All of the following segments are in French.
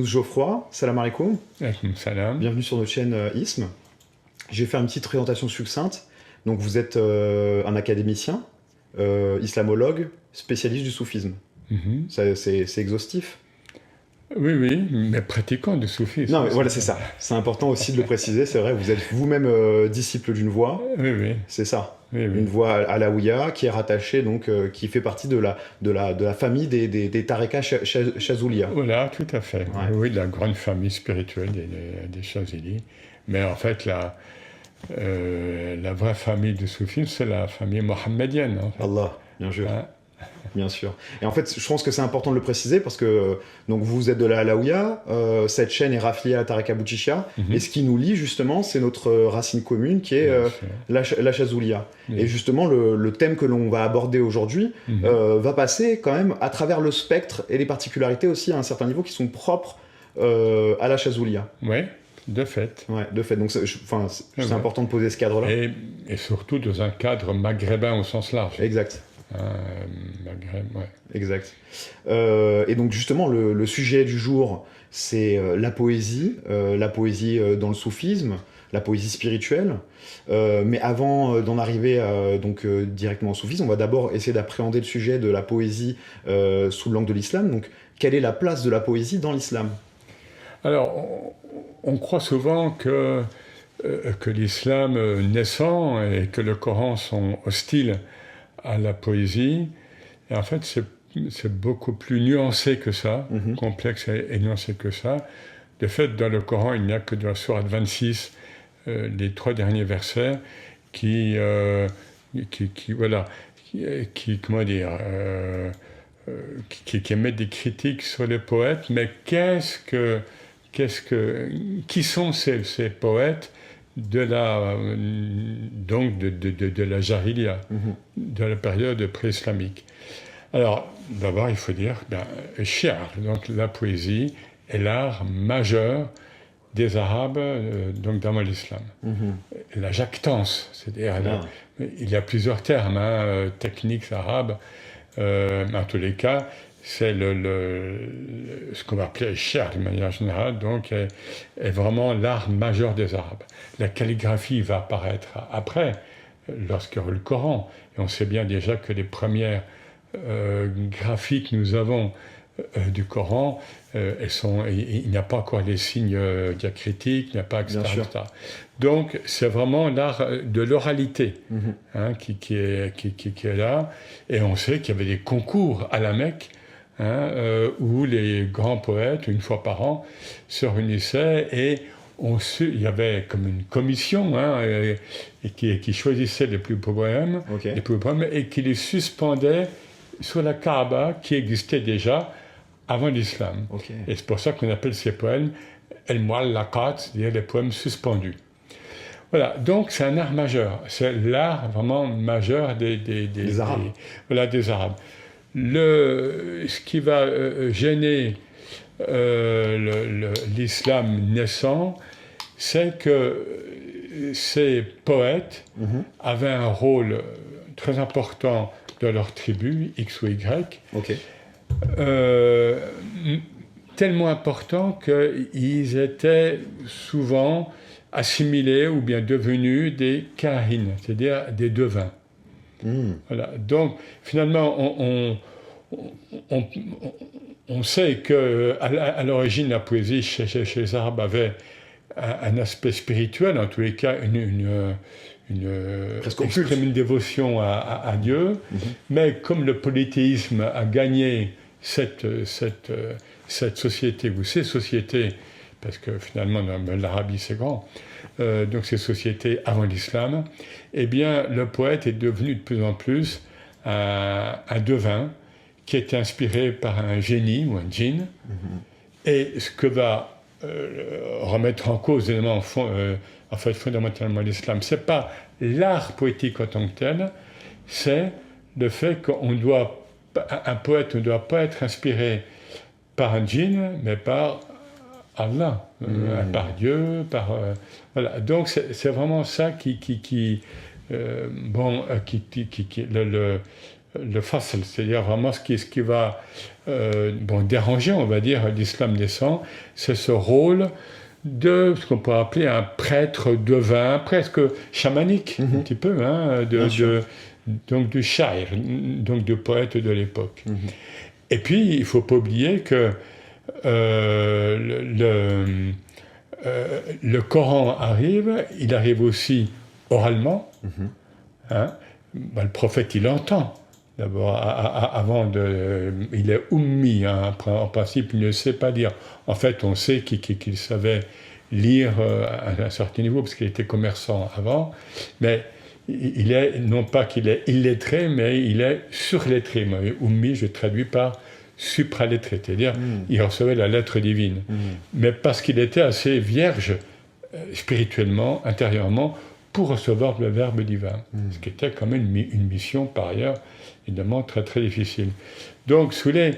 Geoffroy, salam alaikum. Salam. Bienvenue sur notre chaîne ISM. Je vais faire une petite présentation succincte. Donc vous êtes un académicien, islamologue, spécialiste du soufisme. C'est exhaustif. Oui, mais pratiquant du soufisme. Non, mais voilà, c'est ça. C'est important aussi de le préciser, c'est vrai, vous êtes vous-même disciple d'une voie. Oui. C'est ça. Oui. Une voie alaouia qui est rattachée, donc, qui fait partie de la famille des Tariqa Chazoulia. Voilà, tout à fait. Ouais. Oui, de la grande famille spirituelle des Chazili. Mais en fait, la vraie famille du soufisme, c'est la famille mohammedienne. En fait. Allah, bien sûr. Bien sûr. Et en fait, je pense que c'est important de le préciser parce que donc vous êtes de la Alaouia, cette chaîne est raffiliée à la Tariqa Boutchicha, et ce qui nous lie justement, c'est notre racine commune qui est la Chazoulia. Et justement, le thème que l'on va aborder aujourd'hui va passer quand même à travers le spectre et les particularités aussi à un certain niveau qui sont propres à la Chazoulia. Oui. De fait. Ouais, de fait. Donc, c'est important de poser ce cadre-là. Et surtout dans un cadre maghrébin au sens large. Exact. Maghreb, ouais. Exact. Et donc, justement, le sujet du jour, c'est la poésie dans le soufisme, la poésie spirituelle. Mais avant d'en arriver directement au soufisme, on va d'abord essayer d'appréhender le sujet de la poésie sous l'angle de l'islam. Donc, quelle est la place de la poésie dans l'islam ? Alors, on croit souvent que l'islam naissant et que le Coran sont hostiles à la poésie. Et en fait, c'est beaucoup plus nuancé que ça, complexe et nuancé que ça. De fait, dans le Coran, il n'y a que dans la sourate 26, les 3 derniers versets qui émettent des critiques sur les poètes. Mais qui sont ces poètes de la Jahiliya, de la période pré-islamique. Alors, d'abord, il faut dire, shi'r, donc la poésie, est l'art majeur des Arabes, donc dans l'islam. La jactance, c'est-à-dire, il y a plusieurs termes techniques arabes, mais en tous les cas, c'est ce qu'on va appeler shi'r de manière générale, donc est vraiment l'art majeur des Arabes. La calligraphie va apparaître après, lorsqu'il y aura le Coran. Et on sait bien déjà que les premières graphies que nous avons du Coran, il n'y a pas encore les signes diacritiques, il n'y a pas, etc. Donc c'est vraiment l'art de l'oralité qui est là. Et on sait qu'il y avait des concours à la Mecque, où les grands poètes, une fois par an, se réunissaient et il y avait comme une commission qui choisissait les plus beaux poèmes, et qui les suspendait sur la Kaaba qui existait déjà avant l'islam. Et c'est pour ça qu'on appelle ces poèmes el-mu'allaqat, c'est-à-dire les poèmes suspendus. Voilà, donc c'est un art majeur, c'est l'art vraiment majeur des Arabes. Des Arabes. Ce qui va gêner l'islam naissant, c'est que ces poètes avaient un rôle très important dans leur tribu, X ou Y, tellement important qu'ils étaient souvent assimilés ou bien devenus des kahines, c'est-à-dire des devins. Voilà. Donc, finalement, on sait qu'à l'origine, la poésie chez les Arabes avait un aspect spirituel, en tous les cas, une dévotion à Dieu. Mais comme le polythéisme a gagné cette société, ou ces sociétés, parce que finalement, l'Arabie, c'est grand, donc ces sociétés avant l'islam, eh bien, le poète est devenu de plus en plus un devin qui est inspiré par un génie ou un djinn. Et ce que va remettre en cause fondamentalement l'islam, c'est pas l'art poétique en tant que tel, c'est le fait qu'un poète ne doit pas être inspiré par un djinn, mais par Allah, par Dieu, voilà. Donc c'est vraiment ça le fasl, c'est-à-dire vraiment ce qui va déranger, on va dire, l'islam naissant, c'est ce rôle de ce qu'on pourrait appeler un prêtre devin, presque chamanique, un petit peu, hein, donc du shair, donc du poète de l'époque. Et puis, il ne faut pas oublier que le Coran arrive, il arrive aussi oralement. Hein. Le prophète, il entend. D'abord, il est ummi, hein, en principe, il ne sait pas lire. En fait, on sait qu'il savait lire à un certain niveau, parce qu'il était commerçant avant, mais il est, non pas qu'il est illettré, mais il est surlettré. Ummi, je traduis par supralettré, c'est-à-dire il recevait la lettre divine. Mais parce qu'il était assez vierge, spirituellement, intérieurement, pour recevoir le Verbe divin, ce qui était quand même une mission, par ailleurs, évidemment, très très difficile. Donc, ce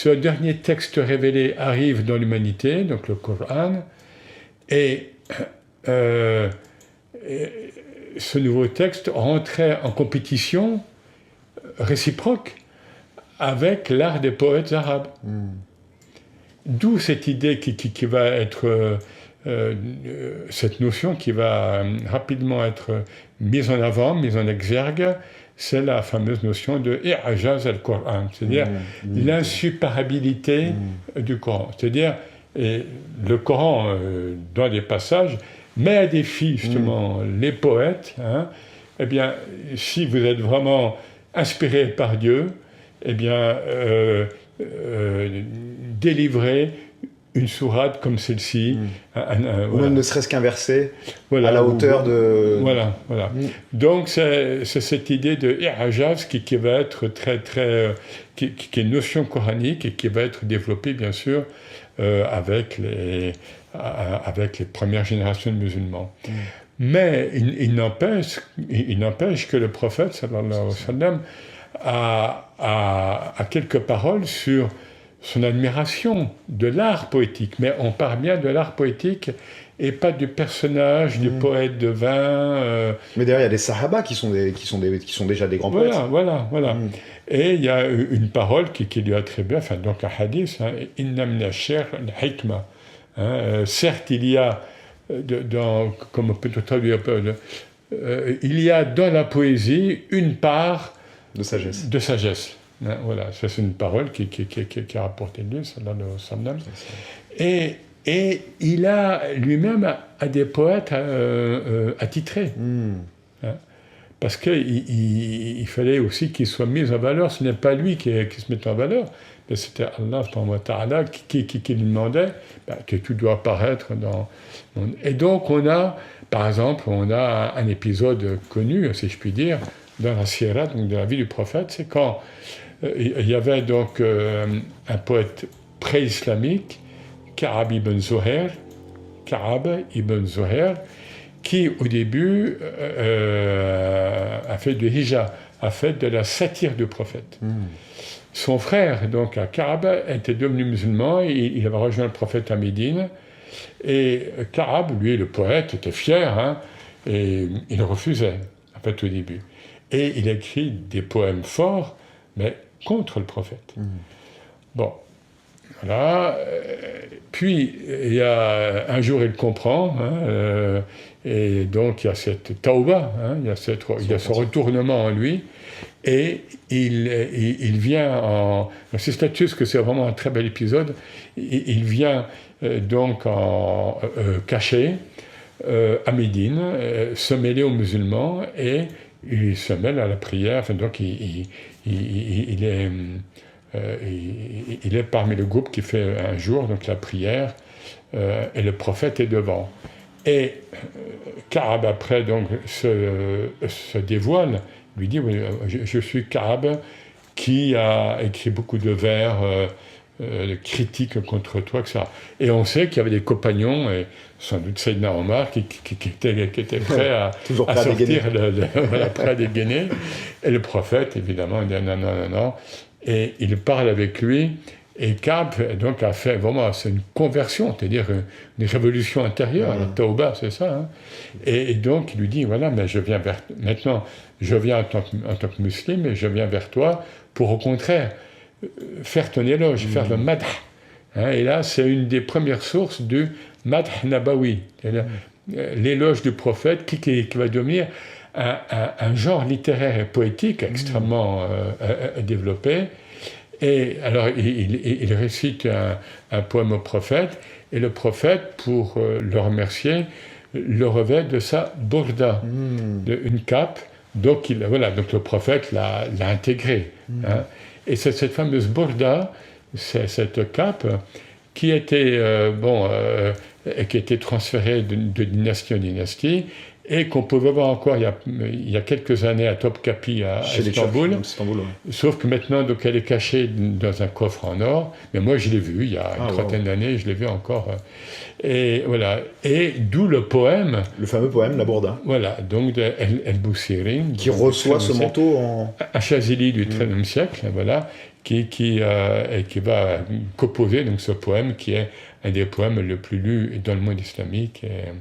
dernier texte révélé arrive dans l'humanité, donc le Coran, et ce nouveau texte rentrait en compétition réciproque avec l'art des poètes arabes. D'où cette idée qui va être... cette notion qui va rapidement être mise en avant, mise en exergue, c'est la fameuse notion de i'jaz al-Qur'an, c'est-à-dire l'insuperabilité du Coran. C'est-à-dire, le Coran, dans des passages, met à défi justement les poètes. Hein, eh bien, si vous êtes vraiment inspiré par Dieu, eh bien, délivrez une sourate comme celle-ci. Ou même ne serait-ce qu'un verset à la hauteur de... Voilà. Donc, c'est cette idée de i'jaz qui va être qui est une notion coranique et qui va être développée, bien sûr, avec les premières générations de musulmans. Mais il n'empêche que le prophète, sallallahu alayhi wa sallam, a quelques paroles sur son admiration de l'art poétique, mais on parle bien de l'art poétique et pas du personnage, du poète devin. Mais derrière, il y a des sahaba qui sont déjà des grands poètes. Voilà. Et il y a une parole qui lui attribue, enfin donc un hadith, Inna min ash-shi'r al-hikma. Certes, il y a, comme on peut traduire, il y a dans la poésie une part de sagesse. Voilà, ça c'est une parole qui a rapporté de lui, sallallahu alayhi wa sallam. Et il a lui-même à des poètes attitrés. Hein, parce qu'il fallait aussi qu'il soit mis en valeur. Ce n'est pas lui qui se met en valeur, mais c'était Allah ta'ala qui lui demandait que tout doit apparaître dans... Et donc par exemple, on a un épisode connu, si je puis dire, dans la Sierra, donc de la vie du prophète, c'est quand il y avait donc un poète pré-islamique, Ka'ab ibn Zuhair, qui au début a fait de hija, a fait de la satire du prophète. Son frère, donc Ka'ab, était devenu musulman, il avait rejoint le prophète à Médine, et Ka'ab, lui, le poète, était fier, hein, et il refusait, en fait, au début. Et il écrit des poèmes forts, mais contre le prophète. Bon, voilà. Puis, il y a un jour, il comprend, hein, et donc il y a cette tauba, hein, il y a ce retournement en lui, et il vient en... C'est Statius que c'est vraiment un très bel épisode. Il vient donc caché à Médine, se mêler aux musulmans, et il se mêle à la prière. Enfin, donc il est parmi le groupe qui fait un jour donc la prière, et le prophète est devant. Et Ka'ab après donc se dévoile, lui dit je suis Ka'ab qui a écrit beaucoup de vers critiques contre toi, etc. Et on sait qu'il y avait des compagnons, et sans doute Sayyidina Omar, qui étaient prêts à sortir, prêts à dégainer. Et le prophète, évidemment, il dit non. Et il parle avec lui, Et Ka'b donc a fait vraiment, c'est une conversion, c'est-à-dire une révolution intérieure. La Tauba, c'est ça. Hein. Et donc il lui dit voilà, mais maintenant, je viens en tant que musulman, et je viens vers toi pour au contraire faire ton éloge, faire le madh. Hein. Et là, c'est une des premières sources du madh nabawi, c'est-à-dire l'éloge du prophète qui va devenir un genre littéraire et poétique extrêmement développé. Et alors, il récite un poème au prophète, et le prophète, pour le remercier, le revêt de sa burda, une cape. Donc, donc le prophète l'a intégré. Hein. Et c'est cette fameuse burda, c'est cette cape, qui était transférée de dynastie en dynastie, et qu'on pouvait voir encore il y a quelques années à Topkapi à Istanbul. Sauf que maintenant, donc, elle est cachée dans un coffre en or. Mais moi, je l'ai vue il y a une trentaine d'années, je l'ai vue encore. Et voilà. Et d'où le poème. Le fameux poème, la Bourda. Voilà, donc de El Boussiri. Qui reçoit ce manteau en. Un Chazili du XIIIe siècle, voilà, qui va composer donc, ce poème qui est un des poèmes le plus lus dans le monde islamique. Et,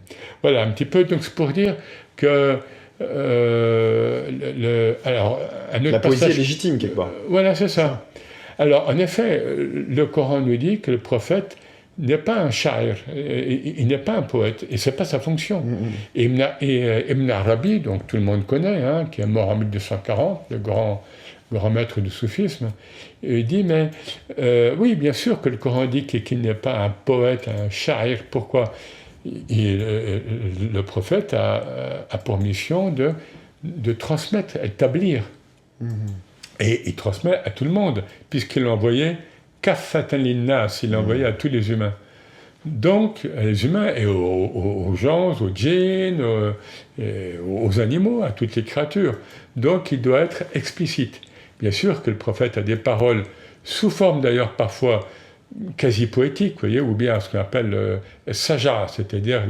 voilà, un petit peu, donc c'est pour dire que la poésie est légitime quelque part. Voilà, c'est ça. Alors, en effet, le Coran nous dit que le prophète n'est pas un sha'ir, il n'est pas un poète, et c'est pas sa fonction. Et Ibn Arabi, donc tout le monde connaît, hein, qui est mort en 1240, le grand maître du soufisme, il dit, mais oui, bien sûr que le Coran dit qu'il n'est pas un poète, un sha'ir. Pourquoi ? Le prophète a pour mission de transmettre, établir. Et il transmet à tout le monde, puisqu'il l'a envoyé kaffatan linnas, il l'a envoyé à tous les humains. Donc, les humains, et aux gens, aux djinns, aux animaux, à toutes les créatures. Donc, il doit être explicite. Bien sûr que le prophète a des paroles, sous forme d'ailleurs parfois quasi poétiques, vous voyez, ou bien ce qu'on appelle saja, c'est-à-dire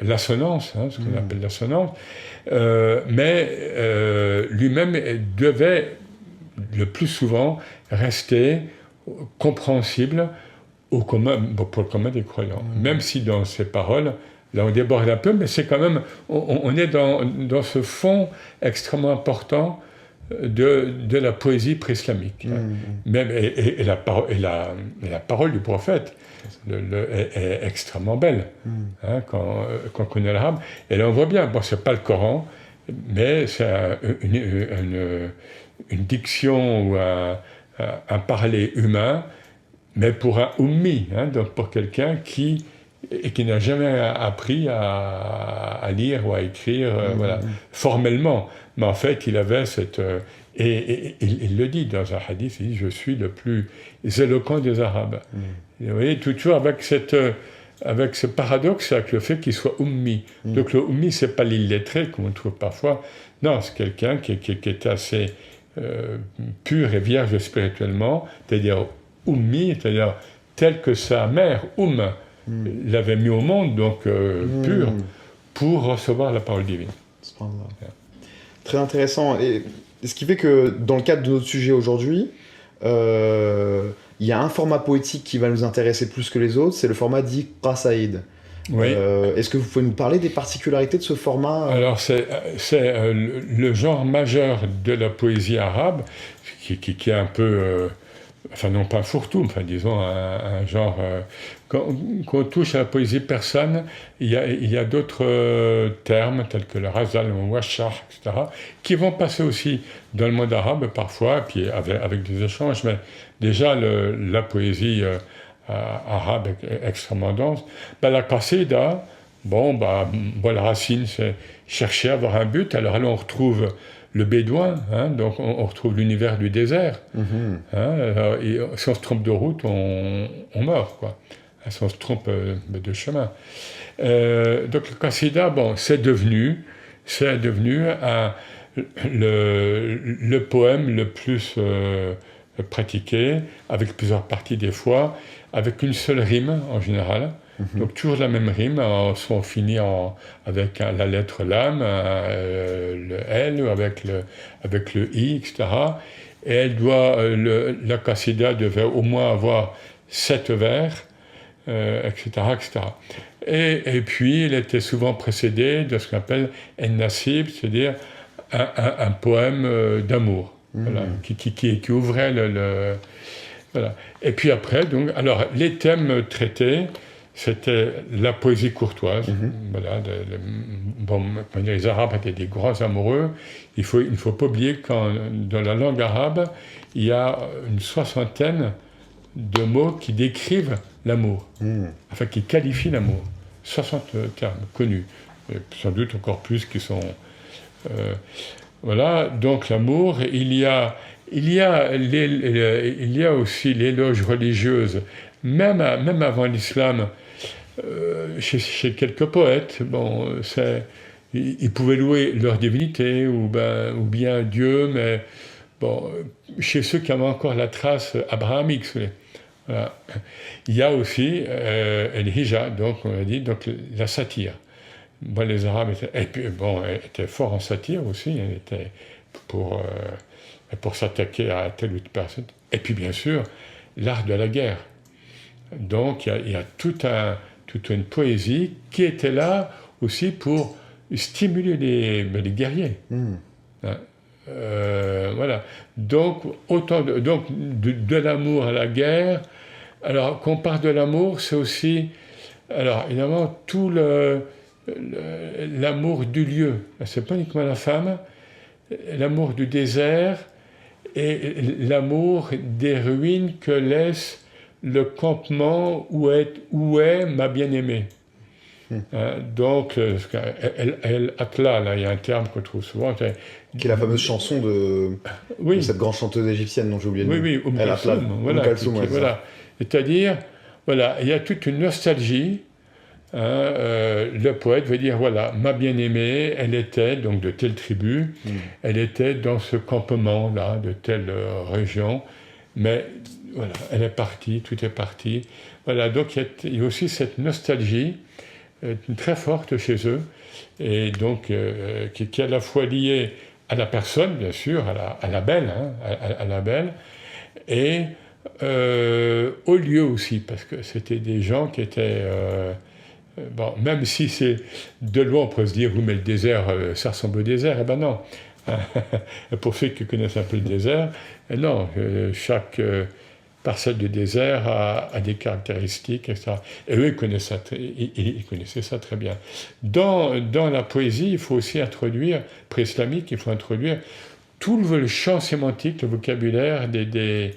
l'assonance, hein, ce qu'on appelle l'assonance. Mais lui-même devait le plus souvent rester compréhensible pour le commun des croyants. Même si dans ses paroles, là on déborde un peu, mais c'est quand même, on est dans ce fond extrêmement important de la poésie pré-islamique. Même, et la parole du prophète est extrêmement belle, hein, quand on connaît l'arabe. Et là on voit bien, bon c'est pas le Coran, mais c'est une diction ou un parler humain, mais pour un ummi, hein, donc pour quelqu'un qui n'a jamais appris à lire ou à écrire voilà, formellement. Mais en fait, il avait cette... et il le dit dans un hadith, il dit « Je suis le plus éloquent des Arabes ». Et vous voyez, toujours avec ce paradoxe, avec le fait qu'il soit ummi. Donc le ummi, c'est pas l'illettré, comme on trouve parfois. Non, c'est quelqu'un qui est assez pur et vierge spirituellement, c'est-à-dire ummi, c'est-à-dire tel que sa mère, l'avait mis au monde, donc pur, pour recevoir la parole divine. Très intéressant. Et ce qui fait que, dans le cadre de notre sujet aujourd'hui, il y a un format poétique qui va nous intéresser plus que les autres, c'est le format dit Qasaïd. Oui. Est-ce que vous pouvez nous parler des particularités de ce format Alors, c'est le genre majeur de la poésie arabe, qui est un peu... enfin, non pas un fourre-tout, enfin, disons, un genre... Quand on touche à la poésie persane, il y a d'autres termes, tels que le razal, le washah, etc., qui vont passer aussi dans le monde arabe, parfois, puis avec des échanges, mais déjà, la poésie arabe est extrêmement dense. La qasida, la racine, c'est chercher à avoir un but. Alors là, on retrouve le bédouin, hein, donc on retrouve l'univers du désert. Hein, alors, si on se trompe de route, on meurt, quoi. Si on se trompe de chemin. Donc le qasida, c'est devenu le poème le plus pratiqué, avec plusieurs parties des fois, avec une seule rime en général. Donc toujours la même rime, soit on finit avec la lettre lam, le L, ou avec le I, etc. et la qasida devait au moins avoir 7 vers, etc., etc. Et puis, elle était souvent précédée de ce qu'on appelle en-nasib, c'est-à-dire un poème d'amour, voilà, qui ouvrait voilà. Et puis après, donc, alors, les thèmes traités, c'était la poésie courtoise. Voilà, les Arabes étaient des grands amoureux. Il ne faut pas oublier que dans la langue arabe, il y a une 60aine de mots qui décrivent l'amour, enfin qui qualifient l'amour. 60 termes connus, et sans doute encore plus qui sont... voilà, donc l'amour, il y a aussi l'éloge religieuse, même avant l'islam, chez quelques poètes, bon, ils pouvaient louer leur divinité ou bien Dieu, mais bon, chez ceux qui avaient encore la trace abrahamique. Voilà. Il y a aussi el-hija, donc on a dit, donc la satire. Bon, les Arabes étaient forts en satire aussi, ils étaient pour s'attaquer à telle ou telle personne. Et puis bien sûr, l'art de la guerre. Donc il y a toute une poésie qui était là aussi pour stimuler les guerriers. Hein. Voilà. Donc, de l'amour à la guerre. Alors, qu'on parle de l'amour, c'est aussi, alors évidemment, tout l'amour du lieu. C'est pas uniquement la femme, l'amour du désert et l'amour des ruines que laisse le campement où est ma bien-aimée. Donc, El-Atla, là, il y a un terme qu'on trouve souvent. Qui est la fameuse chanson de cette grande chanteuse égyptienne dont j'ai oublié le nom. Oui, El-Atla. Voilà. C'est-à-dire, voilà, il y a toute une nostalgie. Le poète veut dire, voilà, ma bien-aimée, elle était donc de telle tribu, elle était dans ce campement-là, de telle région, mais voilà, elle est partie, tout est parti. Voilà, donc il y a aussi cette nostalgie très forte chez eux, et donc qui est à la fois liée à la personne, bien sûr, à la belle, à la belle, et au lieu aussi, parce que c'était des gens qui étaient... bon, même si c'est de loin, on peut se dire, oui, mais le désert, ça ressemble au désert. Eh ben non. Pour ceux qui connaissent un peu le désert, non, chaque parcelle de désert a des caractéristiques, etc. Et eux, ils connaissaient ça très bien. Dans la poésie, il faut aussi introduire, pré-islamique, il faut introduire tout le champ sémantique, le vocabulaire lié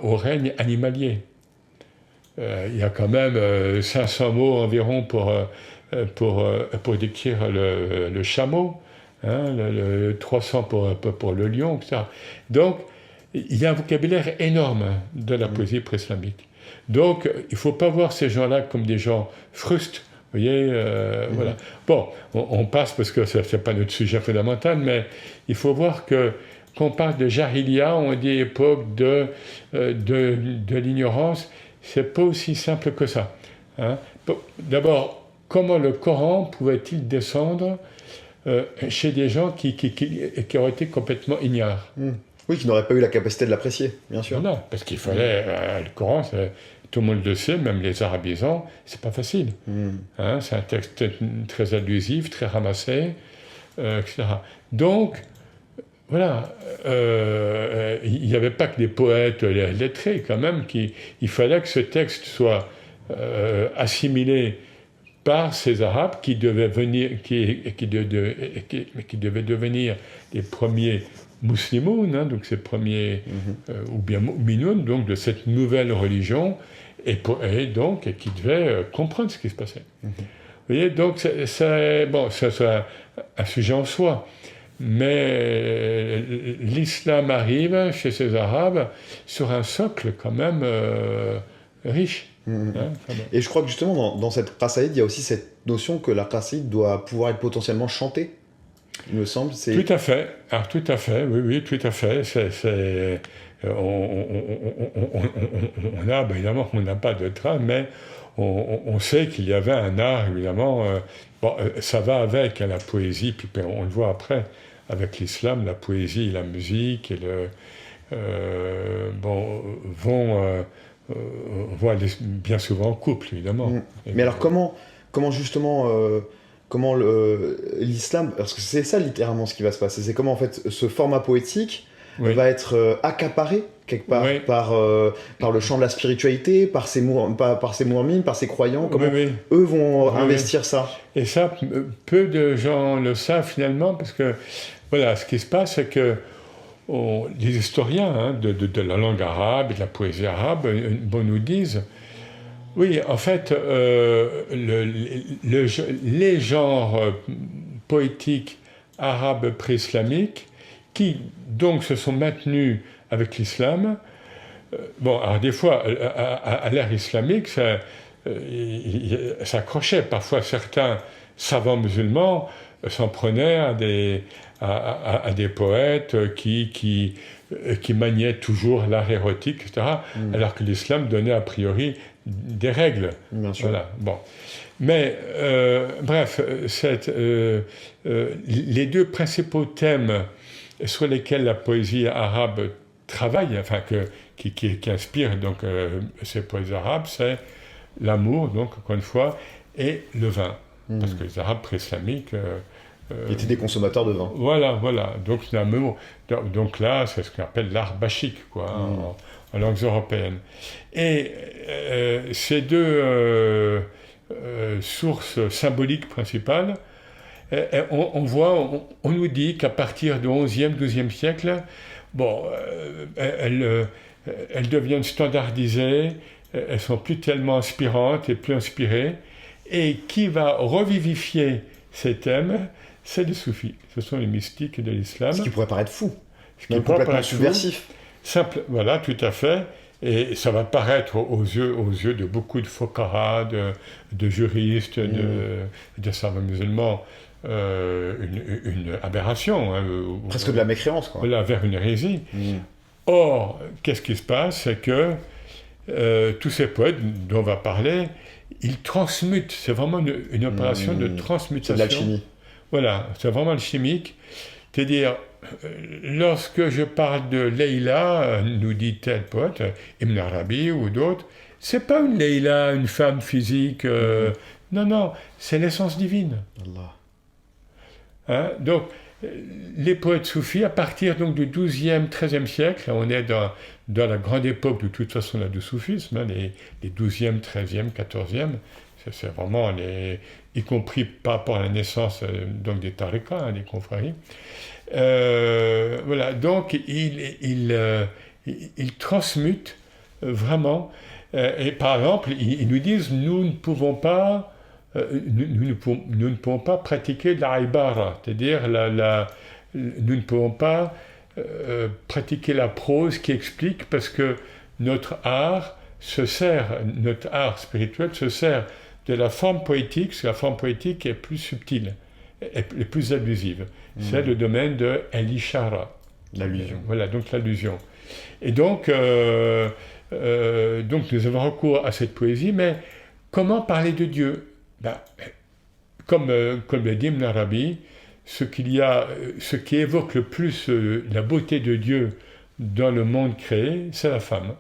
au règne animalier. Il y a quand même 500 mots environ pour décrire le chameau, 300 pour le lion, etc. Donc, il y a un vocabulaire énorme de la poésie pré-islamique. Donc, il ne faut pas voir ces gens-là comme des gens frustes. Vous voyez, voilà. Bon, on passe parce que ce n'est pas notre sujet fondamental, mais il faut voir qu'on parle de Jahiliya, on dit époque de l'ignorance. C'est pas aussi simple que ça. D'abord, comment le Coran pouvait-il descendre chez des gens qui auraient été complètement ignares? Oui, qui n'auraient pas eu la capacité de l'apprécier, bien sûr. Non, parce qu'il fallait... le Coran, tout le monde le sait, même les arabisants, c'est pas facile. C'est un texte très allusif, très ramassé, etc. Donc, voilà, il n'y avait pas que des poètes lettrés, quand même, il fallait que ce texte soit assimilé par ces Arabes qui devaient devenir les premiers musulmans, donc ces premiers, ou bien mu'minoun, donc de cette nouvelle religion, et qui devaient comprendre ce qui se passait. Vous voyez, donc c'est un sujet en soi. Mais l'islam arrive chez ces Arabes sur un socle quand même riche. Et je crois que justement dans cette qasaïd, il y a aussi cette notion que la qasaïd doit pouvoir être potentiellement chantée. Il me semble. Tout à fait. Alors, tout à fait. Oui, tout à fait. Évidemment, on n'a pas de trace, mais on sait qu'il y avait un art, évidemment. Ça va avec la poésie, puis on le voit après, avec l'islam, la poésie, la musique et vont aller bien souvent en couple, évidemment. Mais alors comment justement, comment l'islam, parce que c'est ça littéralement ce qui va se passer, c'est comment en fait ce format poétique va être accaparé quelque part par le champ de la spiritualité, par ces mourmines, par ces croyants, comment eux vont investir ça. Et ça, peu de gens le savent finalement, parce que voilà, ce qui se passe, c'est que les historiens de la langue arabe et de la poésie arabe nous disent, oui, en fait, les genres poétiques arabes pré-islamiques qui donc se sont maintenus avec l'islam, alors des fois, à l'ère islamique, ça accrochait. Parfois, certains savants musulmans s'en prenaient à des poètes qui maniaient toujours l'art érotique, etc., alors que l'islam donnait a priori des règles. Bien sûr. Voilà. Bon. Mais, bref, les deux principaux thèmes sur lesquels la poésie arabe travaille, enfin, qui inspire donc, ces poètes arabes, c'est l'amour, donc, encore une fois, et le vin. Parce que les Arabes pré-islamiques... Ils étaient des consommateurs de vin. Voilà. Donc, l'amour... Donc là, c'est ce qu'on appelle l'art bachique, quoi, en langues européennes. Et ces deux sources symboliques principales, on nous dit qu'à partir du XIe, XIIe siècle, elles deviennent standardisées, elles sont plus tellement inspirantes et plus inspirées. Et qui va revivifier ces thèmes, c'est les soufis. Ce sont les mystiques de l'islam. Ce qui pourrait paraître fou, même complètement subversif. Simple, voilà, tout à fait. Et ça va paraître aux yeux de beaucoup de fuqara, de juristes, de savants musulmans, une aberration. Presque de la mécréance, quoi. Voilà, vers une hérésie. Or, qu'est-ce qui se passe? C'est que tous ces poètes dont on va parler, ils transmutent. C'est vraiment une opération de transmutation. C'est de l'alchimie. Voilà, c'est vraiment alchimique. C'est-à-dire, lorsque je parle de Leïla, nous dit tel poète, Ibn Arabi ou d'autres, c'est pas une Leïla, une femme physique. Non, c'est l'essence divine. Allah. Donc, les poètes soufis, à partir donc, du XIIe, XIIIe siècle, on est dans la grande époque de toute façon là, du soufisme, les XIIe, XIIIe, XIVe, c'est vraiment y compris par rapport à la naissance donc des tariqas, des confréries. Voilà, donc ils transmutent vraiment. Et par exemple, ils nous disent nous ne pouvons pas pratiquer la ibara, c'est-à-dire nous ne pouvons pas pratiquer la prose qui explique, parce que notre art spirituel se sert de la forme poétique, parce que la forme poétique est plus subtile, est plus abusive. C'est le domaine de l'ishara. L'allusion. Voilà, donc l'allusion. Et donc nous avons recours à cette poésie, mais comment parler de Dieu? Comme le dit Ibn Arabi, ce qui évoque le plus la beauté de Dieu dans le monde créé, c'est la femme.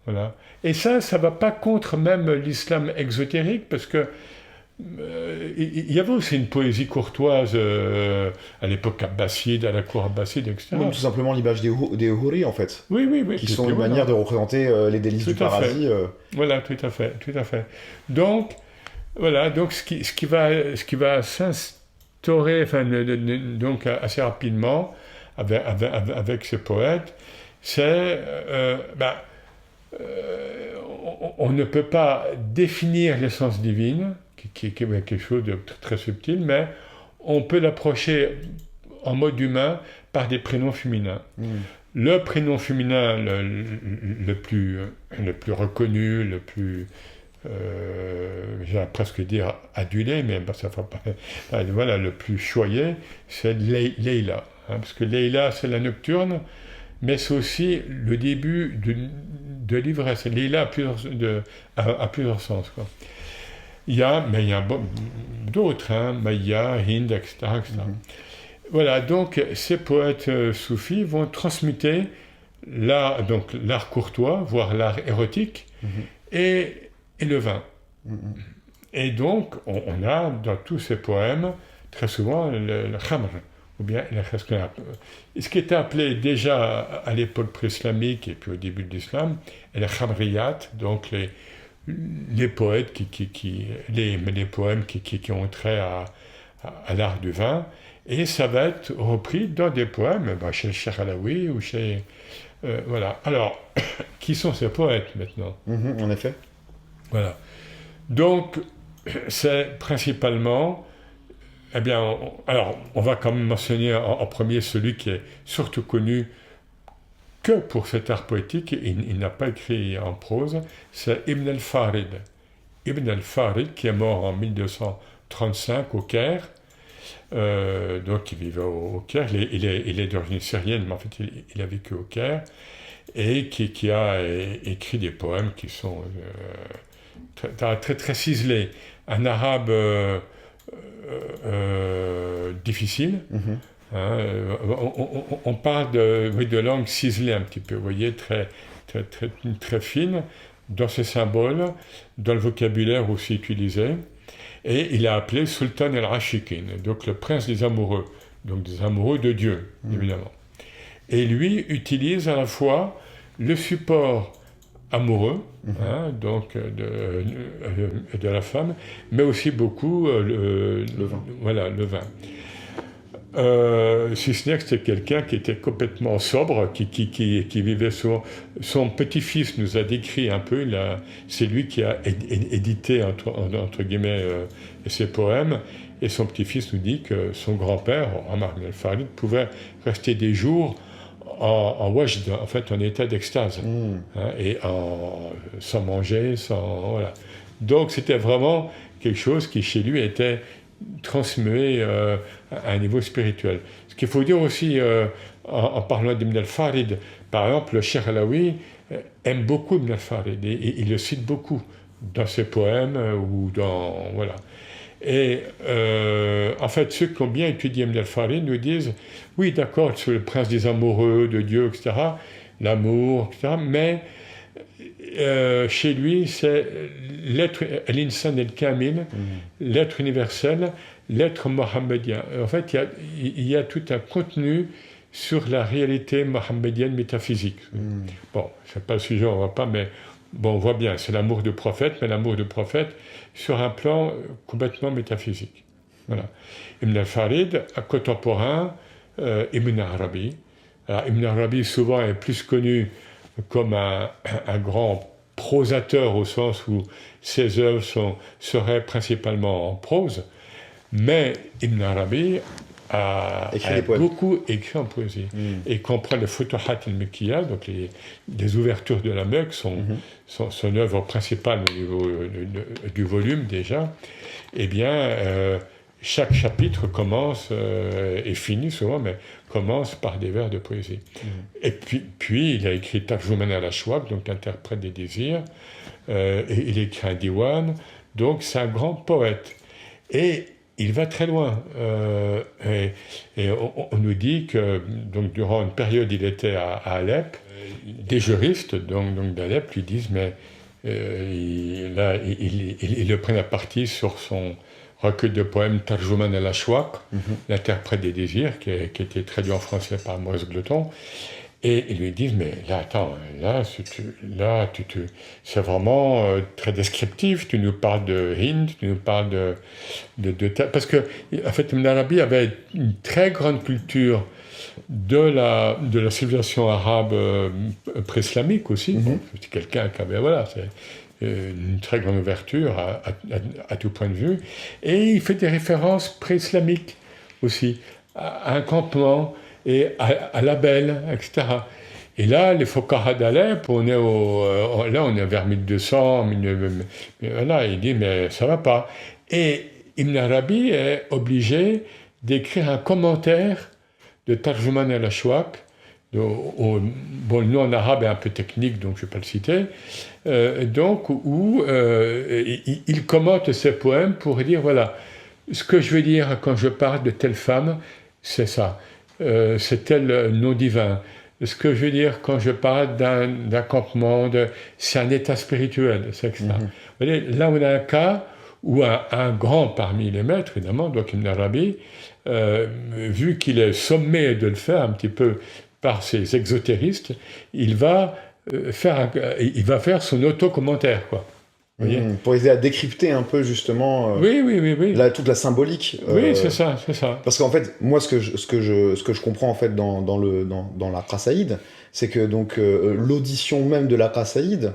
Voilà. Et ça ne va pas contre même l'islam exotérique, parce que il y avait aussi une poésie courtoise à l'époque abbasside, à la cour abbasside, etc. Même tout simplement l'image des houris, en fait. Oui. Qui sont une manière de représenter les délices du paradis. Voilà, tout à fait. Donc, voilà, donc ce qui va s'instaurer, donc assez rapidement avec ce poète, c'est on ne peut pas définir l'essence divine, qui est quelque chose de très subtil, mais on peut l'approcher en mode humain par des prénoms féminins. Le prénom féminin le plus reconnu, le plus j'allais presque dire adulé, mais ça ne va pas. Voilà, le plus choyé, c'est Leïla. Parce que Leïla, c'est la nocturne, mais c'est aussi le début de l'ivresse. Leïla a plusieurs sens, quoi. Il y a d'autres, Maya, Hind, etc. Voilà, donc ces poètes soufis vont transmuter donc l'art courtois, voire l'art érotique, et le vin. Et donc, on a dans tous ces poèmes, très souvent, le khamr, ou bien ce qui était appelé déjà à l'époque pré-islamique et puis au début de l'islam, les khamriyat, donc les poètes, les poèmes qui ont trait à l'art du vin, et ça va être repris dans des poèmes, chez le Cheikh Alaoui ou chez... voilà. Alors, qui sont ces poètes maintenant? En effet. Voilà. Donc, c'est principalement... Eh bien, alors, on va quand même mentionner en premier celui qui est surtout connu que pour cet art poétique, il n'a pas écrit en prose, c'est Ibn al-Farid. Ibn al-Farid, qui est mort en 1235 au Caire, donc il vivait au Caire, il est d'origine syrienne, mais en fait il a vécu au Caire, et qui a écrit des poèmes qui sont très, très ciselés, un arabe difficile. Hein, on parle de langue ciselée un petit peu, vous voyez, très, très, très, très fine, dans ses symboles, dans le vocabulaire aussi utilisé. Et il a appelé Sultan al-Ashikin, donc le prince des amoureux, donc des amoureux de Dieu, évidemment. Et lui utilise à la fois le support amoureux, donc de la femme, mais aussi beaucoup le vin. Voilà, le vin. Si ce n'est que c'était quelqu'un qui était complètement sobre, qui vivait son petit-fils nous a décrit un peu, c'est lui qui a édité entre guillemets ses poèmes, et son petit-fils nous dit que son grand-père, Omar ibn al-Farid, pouvait rester des jours en wajd, en fait en état d'extase, et sans manger, voilà. Donc c'était vraiment quelque chose qui chez lui était transmué à un niveau spirituel. Ce qu'il faut dire aussi en parlant d'Ibn al-Farid, par exemple, le Cheikh Alaoui aime beaucoup Ibn al-Farid et il le cite beaucoup dans ses poèmes ou dans... Voilà. Et en fait, ceux qui ont bien étudié Ibn al-Farid nous disent oui, d'accord, sur le prince des amoureux, de Dieu, etc., l'amour, etc., mais chez lui, c'est l'être, l'insan el-kamil, l'être universel, l'être mohammedien. En fait, il y a tout un contenu sur la réalité mohammedienne métaphysique. Bon, c'est pas le sujet, on ne voit pas, mais bon, on voit bien, c'est l'amour du prophète, mais l'amour du prophète sur un plan complètement métaphysique. Voilà. Ibn al-Farid, un contemporain, Ibn Arabi. Alors, Ibn Arabi, souvent, est plus connu comme un grand prosateur, au sens où ses œuvres seraient principalement en prose, mais Ibn Arabi a beaucoup écrit en poésie, et comprend les Futuhat al-Mekkiyya, donc les ouvertures de la Mecque, son œuvre principale au niveau du volume déjà. Eh bien, chaque chapitre commence, et finit souvent, mais commence par des vers de poésie. Et puis, il a écrit Tarjuman al-Ashwaq, donc l'interprète des désirs, et il écrit un diwan, donc c'est un grand poète. Et il va très loin. Et on nous dit que donc, durant une période, il était à Alep. Des juristes donc d'Alep lui disent, mais il le prennent à partie sur son recueil de poèmes Tarjuman al-Ashwaq, l'interprète des désirs, qui était traduit en français par Maurice Gloton. Et ils lui disent, mais là, attends, c'est vraiment très descriptif, tu nous parles de Hind, tu nous parles parce que, en fait, Ibn Arabi avait une très grande culture de la civilisation arabe pré-islamique aussi. Bon, c'est quelqu'un qui avait, voilà, c'est une très grande ouverture à tout point de vue. Et il fait des références pré-islamiques aussi, à un campement, et à la belle, etc. Et là, les Fokkara d'Alep, on est vers 1200, voilà, il dit, mais ça va pas. Et Ibn Arabi est obligé d'écrire un commentaire de Tarjuman al-Ashwaq. Bon, le nom en arabe est un peu technique, donc je ne vais pas le citer. Donc, où il commente ses poèmes pour dire, voilà, ce que je veux dire quand je parle de telle femme, c'est ça. C'est tel nom divin. Ce que je veux dire quand je parle d'un campement, c'est un état spirituel, c'est que ça. Vous voyez, là, on a un cas où un grand parmi les maîtres, évidemment, donc Ibn Arabi, vu qu'il est sommé de le faire un petit peu par ces exotéristes, il va faire son auto-commentaire, quoi. Vous voyez Pour aider à décrypter un peu justement oui. toute la symbolique. Oui, c'est ça. Parce qu'en fait, moi, ce que je comprends en fait dans la Qasaïd, c'est que donc l'audition même de la Qasaïd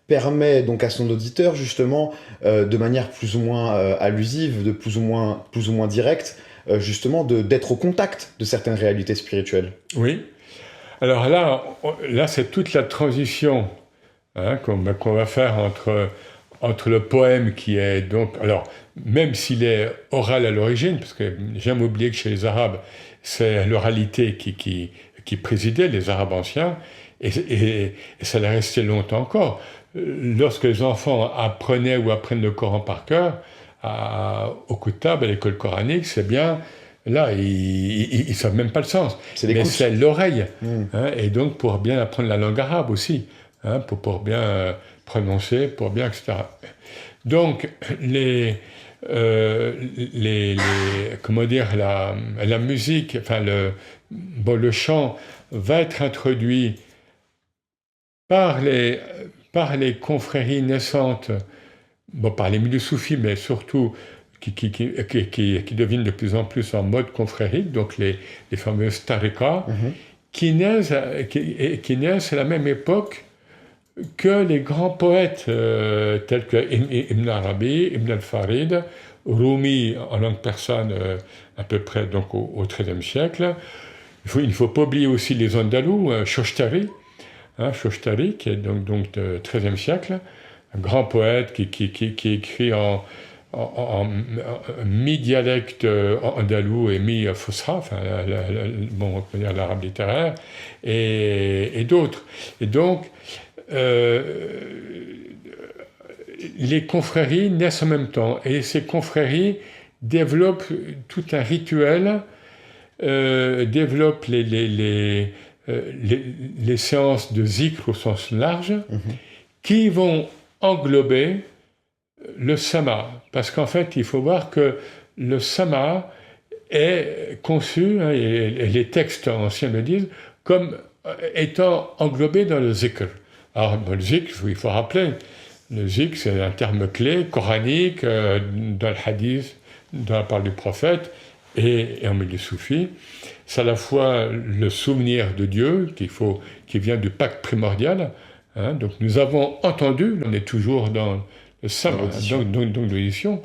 permet donc à son auditeur justement de manière plus ou moins allusive, de plus ou moins directe, justement d'être au contact de certaines réalités spirituelles. Oui. Alors là c'est toute la transition qu'on va faire entre le poème qui est donc... Alors, même s'il est oral à l'origine, parce que j'aime oublier que chez les Arabes, c'est l'oralité qui présidait, les Arabes anciens, et ça l'est resté longtemps encore. Lorsque les enfants apprenaient ou apprennent le Coran par cœur, au Kutab, à l'école coranique, c'est bien... Là, ils ne savent même pas le sens. Mais c'est l'oreille. Et donc, pour bien apprendre la langue arabe aussi, pour bien prononcer, pour bien, etc. Donc, comment dire, la musique, enfin, le chant va être introduit par les confréries naissantes, par les milieux soufis, mais surtout qui deviennent de plus en plus en mode confrérique, donc les fameuses tariqas, qui naissent à la même époque que les grands poètes tels que Ibn Arabi, Ibn al-Farid, Rumi en langue persane à peu près donc au XIIIe siècle. Il ne faut pas oublier aussi les Andalous, Shoshtari, qui est donc du XIIIe siècle, un grand poète qui écrit en mi-dialecte andalou et mi-fusha, enfin, on peut dire l'arabe littéraire, et d'autres. Et donc, les confréries naissent en même temps, et ces confréries développent tout un rituel, développent les séances de zikr au sens large, qui vont englober le sama, parce qu'en fait, il faut voir que le sama est conçu, et les textes anciens le disent, comme étant englobé dans le zikr. Alors, le zikr, il faut rappeler, le zikr, c'est un terme clé, coranique, dans le hadith, dans la parole du prophète, et en milieu soufi. C'est à la fois le souvenir de Dieu, qui vient du pacte primordial. Donc, nous avons entendu, on est toujours dans le sama, donc l'audition,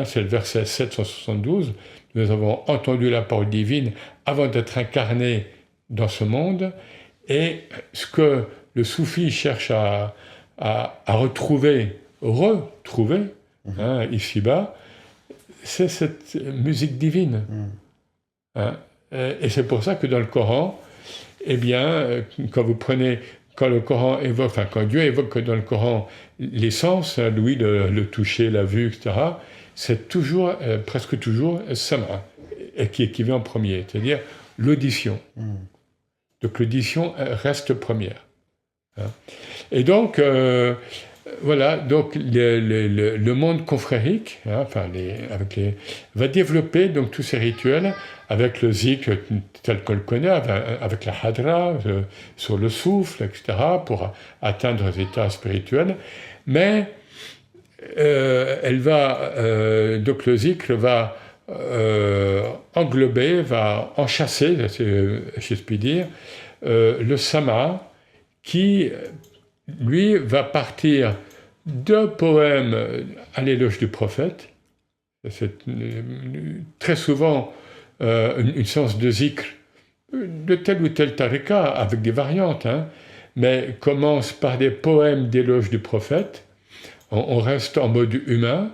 c'est le verset 772, nous avons entendu la parole divine avant d'être incarnés dans ce monde, et ce que le soufi cherche à retrouver ici-bas, c'est cette musique divine. Et c'est pour ça que dans le Coran, eh bien, quand le Coran évoque, enfin quand Dieu évoque dans le Coran les sens, l'ouïe, le toucher, la vue, etc., c'est toujours, presque toujours, sama, qui vient en premier, c'est-à-dire l'audition. Donc l'audition reste première. Et donc, voilà, donc le monde confrérique, va développer donc tous ces rituels avec le zikr tel qu'on le connaît, avec la hadra, sur le souffle, etc., pour atteindre les états spirituels. Mais donc le zikr va englober, va enchasser, si je puis dire, le sama, qui, lui, va partir de poèmes à l'éloge du prophète. C'est très souvent une séance de zikr de tel ou tel tariqa, avec des variantes, mais commence par des poèmes d'éloge du prophète. On reste en mode humain,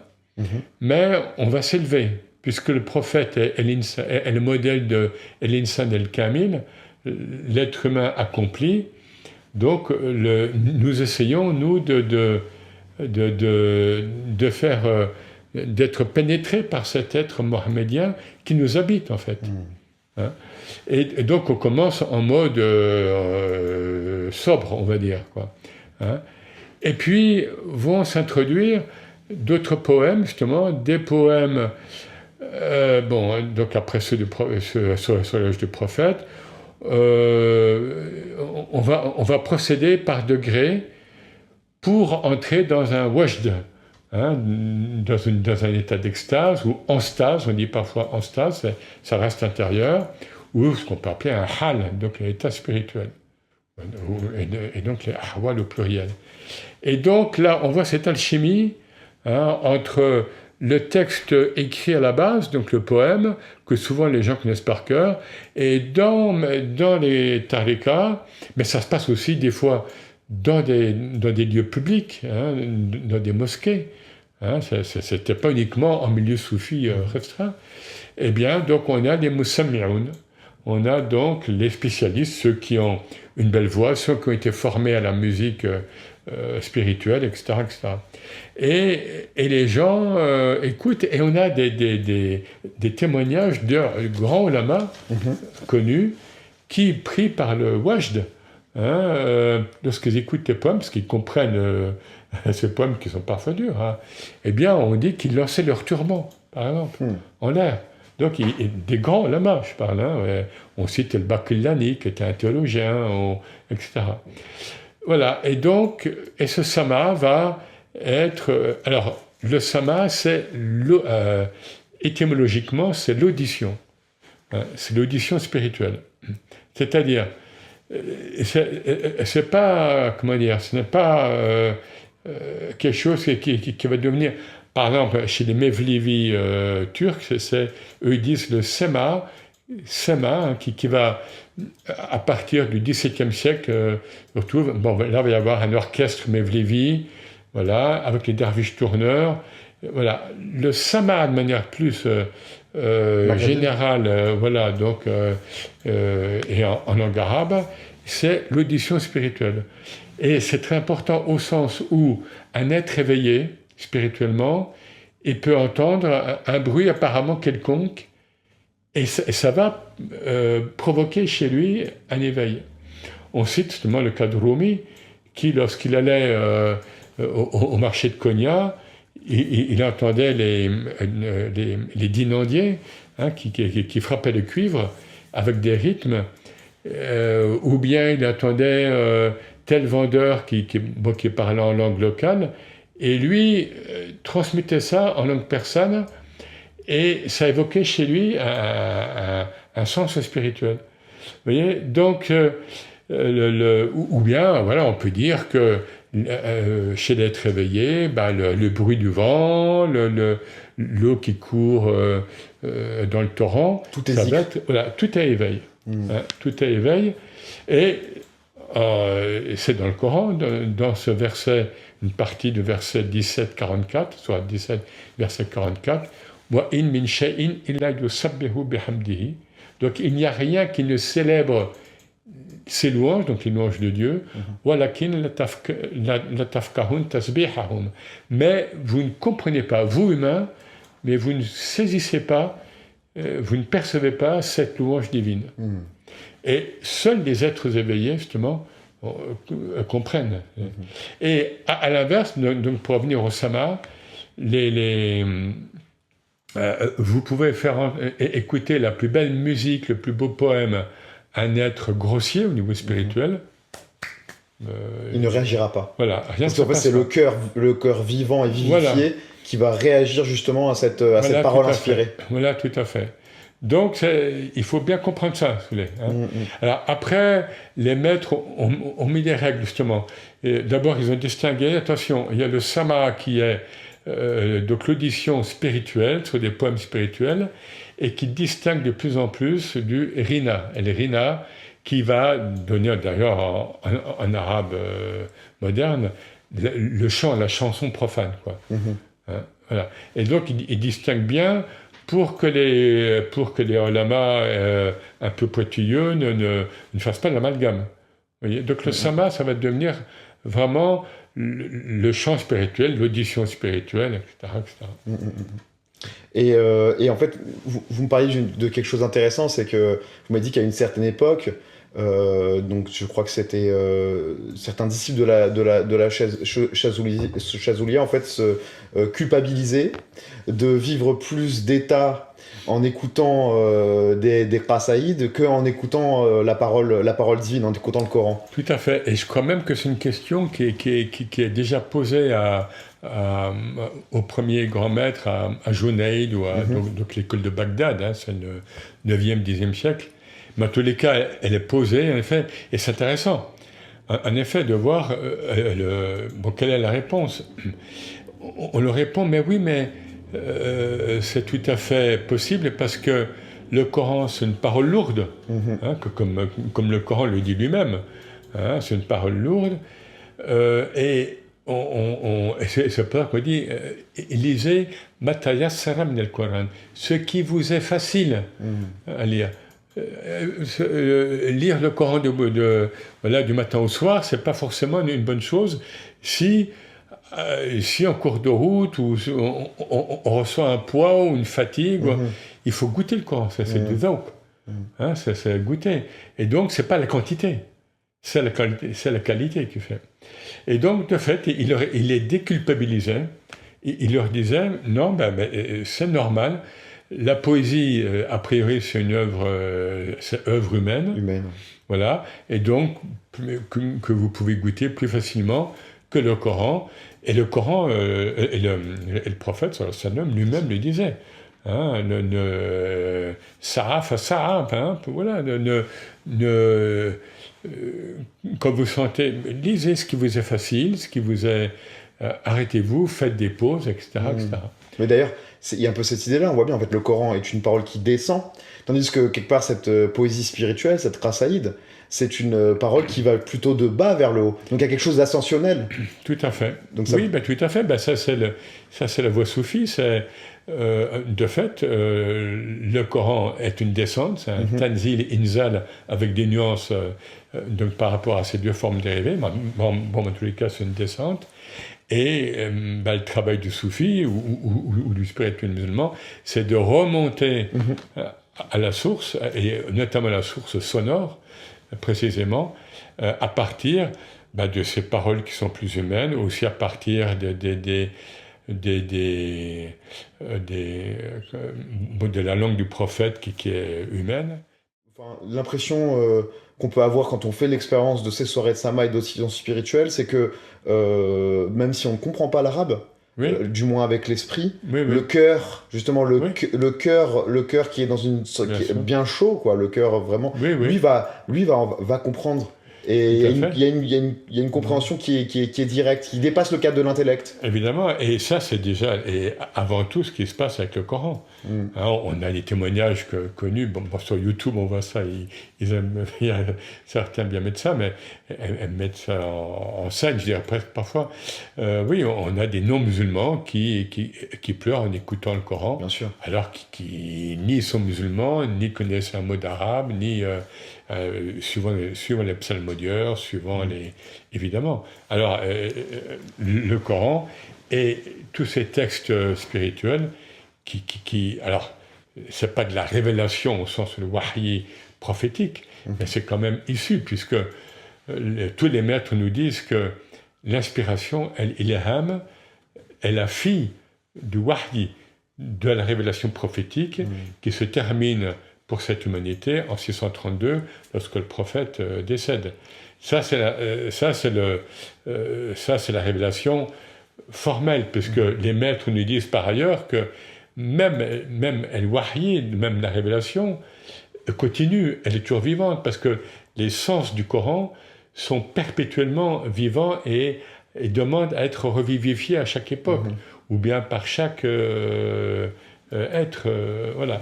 mais on va s'élever, puisque le prophète est le modèle de l'insan el-kamil, l'être humain accompli. Donc, nous essayons, nous, de faire, d'être pénétrés par cet être mohammedien qui nous habite, en fait. Hein. Et donc on commence en mode sobre, on va dire, quoi. Hein. Et puis vont s'introduire d'autres poèmes, justement, des poèmes, donc après ceux sur l'âge du prophète, on va procéder par degrés pour entrer dans un wajd, hein, dans un état d'extase, ou en stase, on dit parfois en stase, ça reste intérieur, ou ce qu'on peut appeler un hal, donc un état spirituel. Et donc les ahwal au pluriel. Et donc là, on voit cette alchimie, hein, entre le texte écrit à la base, donc le poème, que souvent les gens connaissent par cœur, et dans les tariqas, mais ça se passe aussi des fois dans des lieux publics, hein, dans des mosquées. Hein, c'était pas uniquement en milieu soufi restreint. Eh bien, donc on a les musammi'oun. On a donc les spécialistes, ceux qui ont une belle voix, ceux qui ont été formés à la musique spirituelle, etc., etc. Et les gens écoutent, et on a des témoignages de grands ulama connus qui, pris par le wajd, hein, lorsqu'ils écoutent les poèmes, parce qu'ils comprennent ces poèmes qui sont parfois durs, hein, eh bien, on dit qu'ils lançaient leur turban, par exemple, en l'air. Donc, des grands lamas, je parle. Hein, on cite le Baqillani, qui était un théologien, etc. Voilà. Et donc, ce sama va être... alors, le sama, étymologiquement, c'est l'audition. Hein, c'est l'audition spirituelle. C'est-à-dire, c'est pas... Comment dire? Ce n'est pas quelque chose qui va devenir... Par exemple, chez les Mevlevi turcs, eux ils disent le sema, hein, qui va, à partir du XVIIe siècle, retrouve, bon, là, il va y avoir un orchestre Mevlevi, voilà, avec les derviches tourneurs. Voilà. Le sama, de manière plus générale, voilà, donc, et en langue arabe, c'est l'audition spirituelle. Et c'est très important au sens où un être éveillé, spirituellement, il peut entendre un bruit apparemment quelconque, et ça va provoquer chez lui un éveil. On cite justement le cas de Rumi, qui, lorsqu'il allait au marché de Konya, il entendait les dynandiers, hein, qui frappaient le cuivre avec des rythmes, ou bien il entendait tel vendeur qui parlait en langue locale, et lui transmettait ça en langue persane, et ça évoquait chez lui un sens spirituel. Vous voyez? Donc, ou bien, voilà, on peut dire que chez l'être éveillé, le bruit du vent, l'eau qui court dans le torrent, tout est voilà, tout est éveil. Hein, tout est éveil. Et c'est dans le Coran, dans ce verset, une partie du verset 17-44, soit 17, verset 44, wa in min shay'in illa yusabbihu bihamdihi. Donc il n'y a rien qui ne célèbre ses louanges, donc les louanges de Dieu, walakin la tafkahun tasbihahum. Mais vous ne comprenez pas, vous humains, mais vous ne saisissez pas, vous ne percevez pas cette louange divine. Et seuls les êtres éveillés, justement, comprennent. Et à l'inverse, donc pour revenir au sama, vous pouvez faire écouter la plus belle musique, le plus beau poème à un être grossier au niveau spirituel. Il ne réagira pas. Voilà, rien. Parce qu'en fait, c'est le cœur vivant et vivifié, voilà, qui va réagir justement à cette parole inspirée. Voilà, tout à fait. Donc, il faut bien comprendre ça, si vous voulez, hein. Alors, après, les maîtres ont mis des règles, justement. D'abord, ils ont distingué, attention, il y a le sama qui est donc l'audition spirituelle, sur des poèmes spirituels, et qui distingue de plus en plus du rina. Et le rina, qui va donner, d'ailleurs, en arabe moderne, le chant, la chanson profane, quoi. Hein, voilà. Et donc, il distingue bien pour que les ulama un peu pointilleux ne fassent pas l'amalgame. Donc le sama, ça va devenir vraiment le chant spirituel, l'audition spirituelle, etc. etc. Et en fait, vous me parliez de quelque chose d'intéressant, c'est que vous m'avez dit qu'à une certaine époque, donc je crois que c'était certains disciples de la Chazoulia en fait se culpabilisaient de vivre plus d'état en écoutant des qasaïd qu'en écoutant la parole divine, en écoutant le Coran. Tout à fait. Et je crois même que c'est une question qui est déjà posée au premier grand maître, à Junayd, ou donc l'école de Bagdad, hein, c'est le 9e, 10e siècle. Mais en tous les cas, elle est posée, en effet, et c'est intéressant, en effet, de voir quelle est la réponse. On le répond, mais oui, mais c'est tout à fait possible, parce que le Coran, c'est une parole lourde, hein, comme le Coran le dit lui-même, hein, c'est une parole lourde, et c'est pour ça qu'on dit lisez Matayassara min al-Coran, ce qui vous est facile à lire. Lire le Coran du matin au soir, c'est pas forcément une bonne chose si en cours de route ou on reçoit un poids ou une fatigue, il faut goûter le Coran, c'est du dhawq, hein, c'est goûter. Et donc c'est pas la quantité, c'est la qualité qui fait. Et donc de fait, il les déculpabilisait, il leur disait non, c'est normal. La poésie, a priori, c'est une œuvre humaine. Voilà, et donc que vous pouvez goûter plus facilement que le Coran. Et le Coran, et le prophète sallallahu alayhi wa sallam lui-même le disait. Hein, sa'af, hein, voilà, quand vous sentez, lisez ce qui vous est facile, ce qui vous est, arrêtez-vous, faites des pauses, etc. etc. Mais d'ailleurs, il y a un peu cette idée-là, on voit bien, en fait, le Coran est une parole qui descend, tandis que, quelque part, cette poésie spirituelle, cette qasaïd, c'est une parole qui va plutôt de bas vers le haut. Donc il y a quelque chose d'ascensionnel. Tout à fait. Donc, oui, tout à fait. Ça, c'est la voie soufie. C'est, de fait, le Coran est une descente, c'est un tanzil, inzal, avec des nuances donc, par rapport à ces deux formes dérivées. Bon, en tous les cas, c'est une descente. Et le travail du soufi ou du spirituel musulman, c'est de remonter à la source, et notamment la source sonore, précisément, à partir de ces paroles qui sont plus humaines, aussi à partir de la langue du prophète qui est humaine. Enfin, l'impression qu'on peut avoir quand on fait l'expérience de ces soirées de Sama et d'autres sciences spirituelles, c'est que même si on ne comprend pas l'arabe, du moins avec l'esprit, le cœur, justement le cœur qui est dans une qui est bien chaud, quoi, le cœur vraiment, lui va comprendre. Et il y a une compréhension qui est directe, qui dépasse le cadre de l'intellect. Évidemment, et ça c'est déjà, et avant tout, ce qui se passe avec le Coran. Alors, on a des témoignages connus, sur YouTube on voit ça, ils aiment, il y a certains bien mettre ça, mais elles mettent ça en scène, je dirais presque parfois. Oui, on a des non-musulmans qui pleurent en écoutant le Coran, bien sûr, alors qu'ils ni sont musulmans, ni connaissent un mot d'arabe, ni suivant les psalmodieurs, suivant les... Évidemment. Alors, le Coran et tous ces textes spirituels alors, c'est pas de la révélation au sens de wahyi prophétique, mais c'est quand même issu, puisque tous les maîtres nous disent que l'inspiration, ilham, est la fille du wahyi, de la révélation prophétique, qui se termine pour cette humanité en 632, lorsque le prophète décède. Ça, c'est la révélation formelle, puisque les maîtres nous disent par ailleurs que même el-wahyi, même la révélation, continue, elle est toujours vivante, parce que les sens du Coran sont perpétuellement vivants et demandent à être revivifiés à chaque époque, ou bien par chaque être. Voilà.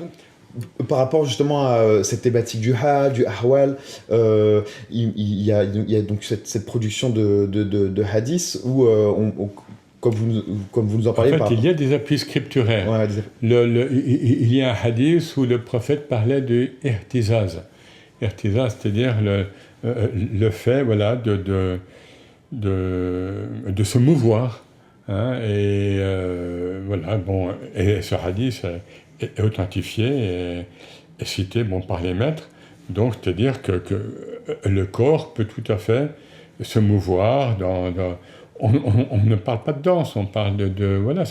Par rapport justement à cette thématique du hajj, du ahwal, il y a donc cette production de hadiths où comme vous nous en parlez. En fait, il y a des appuis scripturaires. Ouais, il y a un hadith où le prophète parlait de ihtizaz. Ihtizaz, c'est-à-dire le fait, voilà, de se mouvoir, Hein, et voilà, bon, et ce hadith est authentifié et cité bon, par les maîtres. Donc, c'est-à-dire que le corps peut tout à fait se mouvoir on ne parle pas de danse, on parle voilà,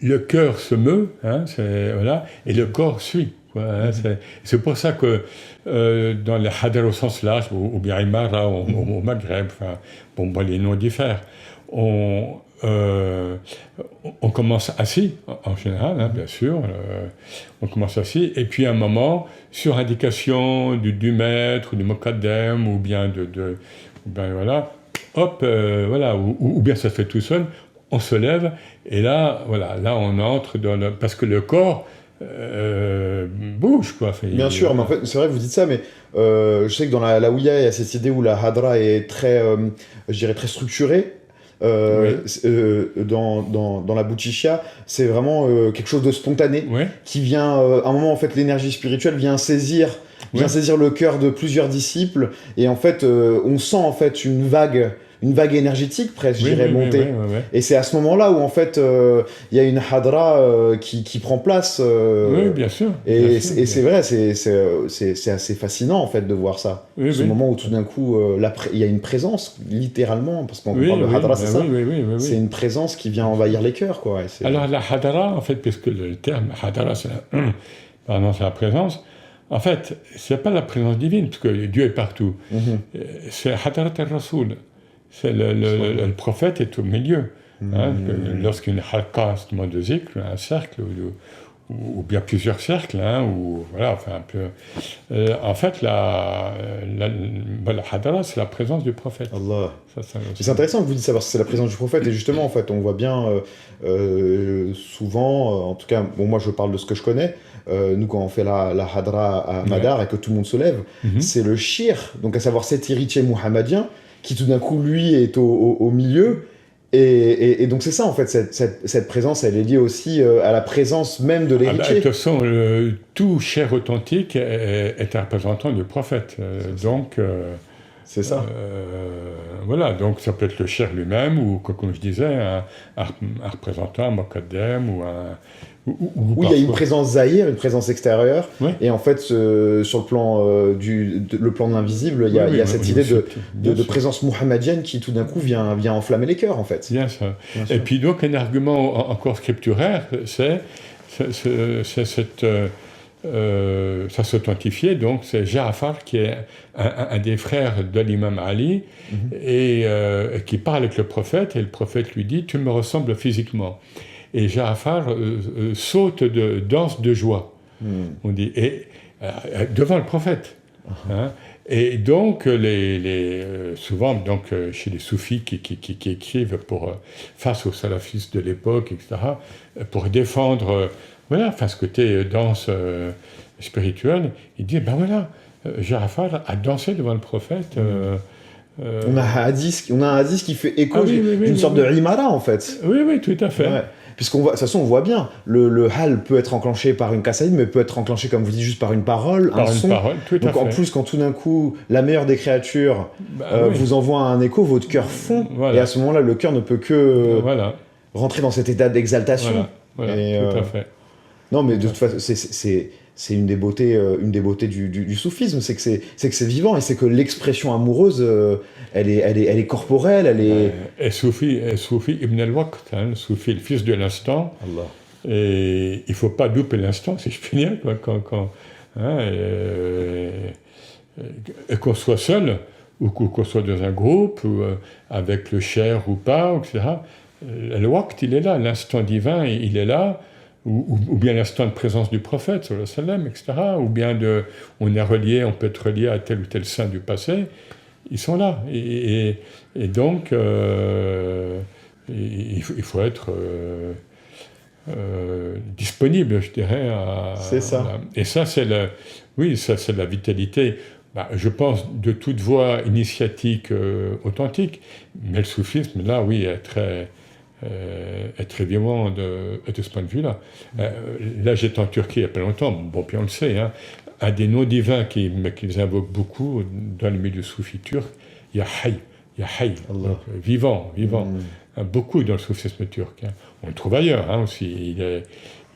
le cœur se meut, hein, voilà, et le corps suit. Quoi, hein, c'est pour ça que dans les hadar au sens large, ou bien Imara, au Maghreb, enfin, bon, les noms diffèrent, on commence assis, en général, hein, bien sûr, on commence assis, et puis à un moment, sur indication du maître, ou du mokaddem, ou bien ben voilà, hop, voilà, ou bien ça se fait tout seul, on se lève, et là, voilà, là on entre parce que le corps bouge, quoi. Bien sûr, mais en fait, c'est vrai que vous dites ça, mais je sais que dans la Ouïa, il y a cette idée où la Hadra est très, je dirais, très structurée. Dans la Bouchichia, c'est vraiment quelque chose de spontané qui vient, à un moment, en fait, l'énergie spirituelle vient saisir le cœur de plusieurs disciples, et en fait, on sent en fait une vague énergétique presque, je dirais, monter. Et c'est à ce moment-là où en fait il y a une hadra qui prend place. Oui, bien sûr. Et c'est vrai, c'est assez fascinant en fait de voir ça. Ce moment où tout d'un coup il y a une présence, littéralement, parce qu'on parle de hadra, c'est ça. C'est une présence qui vient envahir les cœurs, quoi. Alors la hadra, en fait, puisque le terme hadra, c'est la présence. En fait, c'est pas la présence divine, parce que Dieu est partout. C'est Hadarat al-Rasoul. C'est le prophète est au milieu. Hein, lorsqu'il y a une halqa, de zikr, un cercle, ou bien plusieurs cercles, hein, ou voilà, enfin un peu. En fait, la hadara, c'est la présence du prophète. Allah. C'est intéressant que vous dites ça, parce que c'est la présence du prophète, et justement, en fait, on voit bien souvent, en tout cas, bon, moi je parle de ce que je connais, nous quand on fait la hadra à Madar et que tout le monde se lève, c'est le shir, donc à savoir cet héritier muhammadien, qui tout d'un coup, lui, est au milieu. Et donc c'est ça, en fait, cette présence, elle est liée aussi à la présence même de l'héritier. De toute façon, tout cher authentique est un représentant du prophète. Donc... c'est ça. Voilà, donc ça peut être le cher lui-même, ou comme je disais, un représentant, un mokaddem, ou un... Oui, il y a une présence zahir, une présence extérieure, et en fait, sur le plan, le plan de l'invisible, il y a cette idée de présence muhammadienne qui tout d'un coup vient enflammer les cœurs, en fait. Bien sûr. Et puis donc un argument encore scripturaire, c'est cette... ça s'authentifiait, donc c'est Ja'far qui est un des frères de l'imam Ali et qui parle avec le prophète, et le prophète lui dit « Tu me ressembles physiquement ». Et Ja'far saute danse de joie, on dit, et devant le prophète. Hein. Et donc, souvent, donc, chez les soufis qui écrivent face aux salafistes de l'époque, etc., pour défendre voilà, enfin, ce côté danse spirituelle, il dit, ben voilà, Ja'far a dansé devant le prophète. On a un hadith qui fait écho d'une sorte de imara, en fait. Oui, tout à fait. Ouais. Puisqu'on voit, de toute façon, on voit bien, le hal peut être enclenché par une kassaïd, mais peut être enclenché, comme vous dites, juste par une parole, un son. Donc en plus, quand tout d'un coup, la meilleure des créatures vous envoie un écho, votre cœur fond, et à ce moment-là, le cœur ne peut que rentrer dans cet état d'exaltation. Voilà, tout à fait. Non, mais de toute façon, c'est une des beautés du soufisme, c'est que c'est vivant, et c'est que l'expression amoureuse, elle est corporelle, elle est... Et Soufi Ibn al-Waqt, le Soufi, le fils de l'instant. Allah. Et il ne faut pas louper l'instant, si je puis dire, et qu'on soit seul, ou qu'on soit dans un groupe, ou avec le cher ou pas, etc. Le Waqt, il est là, l'instant divin, il est là. Ou bien l'instant de présence du prophète, sallallahu alayhi wa sallam, etc. Ou bien on peut être relié à tel ou tel saint du passé. Ils sont là. Et donc, il faut être disponible, je dirais. C'est ça. Et ça, c'est la vitalité. Je pense de toute voie initiatique authentique. Mais le soufisme, là, oui, est très vivant de ce point de vue-là. Là, j'étais en Turquie il n'y a pas longtemps, bon, puis on le sait, hein, un des noms divins qu'ils invoquent beaucoup dans le milieu soufi turc, il y a Hay, il y a Hayy, donc, vivant. Beaucoup dans le soufisme turc. On le trouve ailleurs aussi.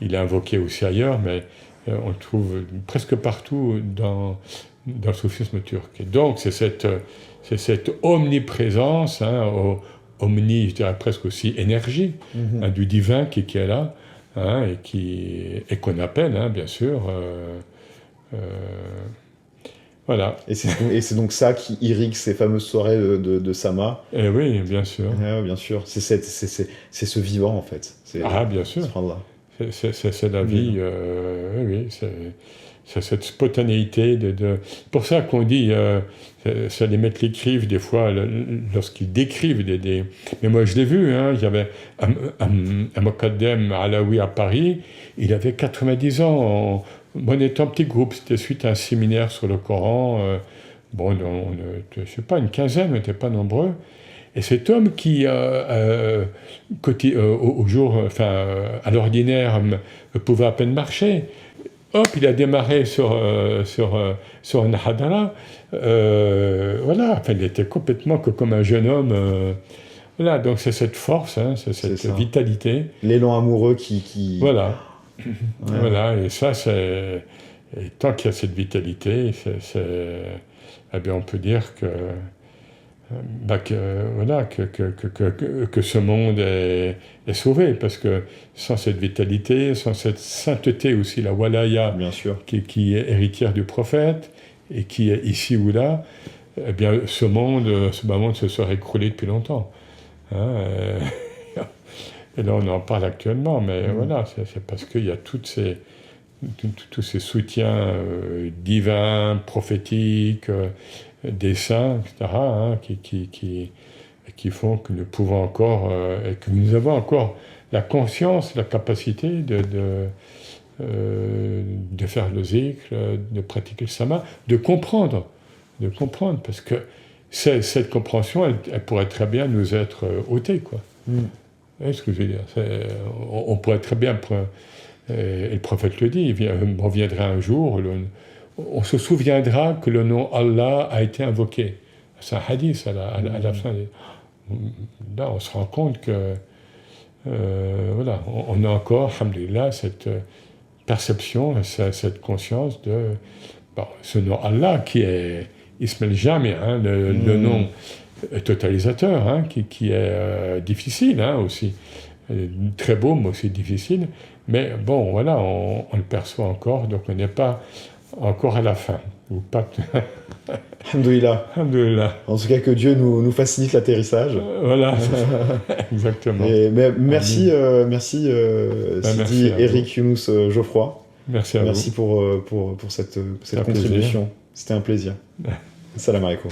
Il est invoqué aussi ailleurs, mais on le trouve presque partout dans le soufisme turc. Et donc, c'est cette omniprésence, omni, je dirais presque aussi énergie, du divin qui est là, et qu'on appelle, bien sûr. Voilà. Et c'est donc ça qui irrigue ces fameuses soirées de Sama. Et oui, bien sûr. Bien sûr. C'est ce vivant, en fait. Bien sûr. C'est la vie. Oui, c'est cette spontanéité. C'est pour ça qu'on dit, ça les mecs l'écrivent des fois, lorsqu'ils décrivent Mais moi, je l'ai vu, il y avait un Mokaddem Alaoui à Paris, il avait 90 ans. On était un petit groupe, c'était suite à un séminaire sur le Coran. Je ne sais pas, une quinzaine, on n'était pas nombreux. Et cet homme qui, à l'ordinaire, pouvait à peine marcher, hop, il a démarré sur un hadara. Il était complètement comme un jeune homme. Donc c'est cette force, c'est cette vitalité. L'élan amoureux qui... Voilà. Voilà, et ça, et tant qu'il y a cette vitalité, on peut dire que ce monde est sauvé, parce que sans cette vitalité, sans cette sainteté aussi, la walaya, bien sûr, qui est héritière du prophète, et qui est ici ou là, ce monde se serait écroulé depuis longtemps. Et là, on en parle actuellement, mais voilà, c'est parce qu'il y a tous ces soutiens divins, prophétiques, des saints, etc., qui font que nous pouvons encore, et que nous avons encore la conscience, la capacité de faire le zikr, de pratiquer le sama, de comprendre, parce que cette compréhension, elle pourrait très bien nous être ôtée, quoi. Vous voyez ce que je veux dire? On pourrait très bien, et le prophète le dit, il reviendra un jour, on se souviendra que le nom Allah a été invoqué. C'est un hadith à la fin. Là, on se rend compte que, on a encore, alhamdoulilah, cette perception, cette conscience de ce nom Allah qui est Ismail Jami, le nom totalisateur, qui est difficile aussi, très beau mais aussi difficile, mais bon voilà, on le perçoit encore, donc on n'est pas encore à la fin, ou pas. Alhamdoulilah. Alhamdoulilah. En tout cas, que Dieu nous facilite l'atterrissage. Voilà, exactement. Merci Sidi Eric Younous Geoffroy. Merci à vous. Pour cette contribution. C'était un plaisir. Salam alaikum.